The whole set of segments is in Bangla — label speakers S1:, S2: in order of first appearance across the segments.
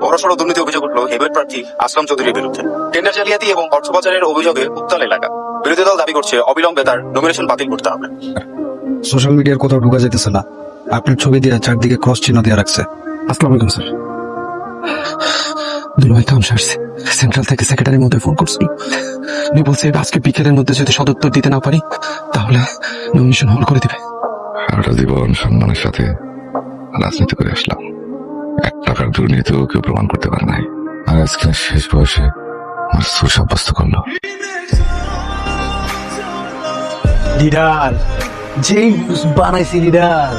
S1: বড়সড় দুর্নীতি অভিযোগ উঠল হেভিওয়েট প্রার্থী আসলাম চৌধুরীর বিরুদ্ধে। টেন্ডার জালিয়াতি এবং অর্থ পাচারের অভিযোগে উত্তাল এলাকা। বিরোধী দল দাবি করছে অবিলম্বে তার নমিনেশন বাতিল করতে হবে।
S2: সোশ্যাল মিডিয়ার কোথাও ঢোকা যেতেছে না, আপনার ছবি দিয়ে চারদিকে ক্রস চিহ্ন দিয়ে রাখছে।
S3: আসসালামু আলাইকুম স্যার। দুলাভাই কামসা আসছে, সেন্ট্রাল থেকে সেক্রেটারির মধ্যে ফোন করছিল। উনি বলছে আজকে বিকেলের মধ্যে যদি সদুত্তর দিতে না পারি তাহলে নমিনেশন হোল্ড করে দিবে।
S4: সারাটা জীবন সম্মানের সাথে রাজনীতি করে আসলাম, 1 টাকার দুর্নীতিও কেউ প্রমাণ করতে পারে নাই। আর আজকে শেষ বয়সে আমার সুর সাব্যস্ত করলো।
S5: লিডার যেই নিউজ বানাইছি লিডার,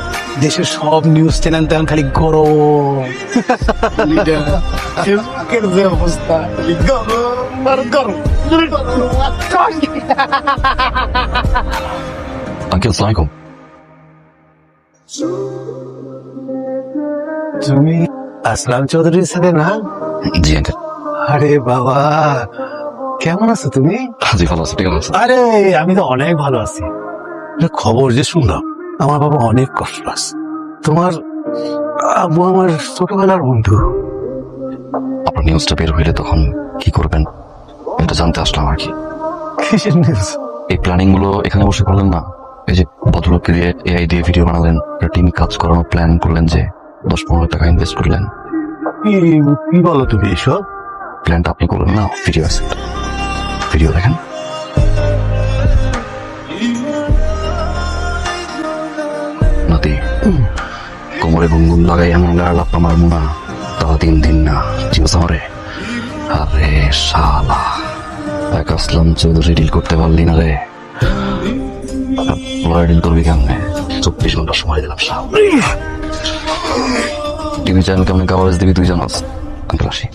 S5: দেশের সব নিউজ চ্যানেল তেমন খালি গরম। লিডার ফেসবুকের যে অবস্থা গরম আর গরম।
S3: আঙ্কেল আসসালামু আলাইকুম।
S5: তুমি আসলাম চৌধুরীর সাথে না?
S3: জি আঙ্কেল।
S5: আরে বাবা, কেমন আছো তুমি?
S3: জি ভালো আছি, কেমন আছেন?
S5: আরে আমি তো অনেক ভালো আছি। একটা খবর যে শুনলাম, আমার বাবা অনেক কষ্ট আছে। তোমার আব্বু আমার ছোটবেলার বন্ধু।
S3: আপনার নিউজটা বের হইলে তখন কি করবেন এটা জানতে আসলাম আর কি।
S5: কিসের নিউজ?
S3: এই প্ল্যানিং গুলো এখানে বসে করলেন না? এই যে ভদ্রলোককে দিয়ে এআই দিয়ে ভিডিও বানালেন, টিম কাজ করানোর প্ল্যান করলেন, যে 10-15 টাকা ইনভেস্ট করলেন।
S5: কি বলো তুমি এসব?
S3: প্ল্যানটা আপনি করলেন না? ভিডিও আছে, ভিডিও দেখেন। নাতি কোমরে গুনগুন লাগাই এমন গাড়া লাভ আমার মুনা তা দিন না চিনস আমারে। আরে শালা, এক আসলাম চৌধুরী ডিল করতে পারলি না রে, ডিল করবি কেমনে? 24 ঘন্টা সময় দিলাম। টিভি চ্যানেল কেমন কাভারেজ দিবি তুই জানাস। আঙ্কেল আসি।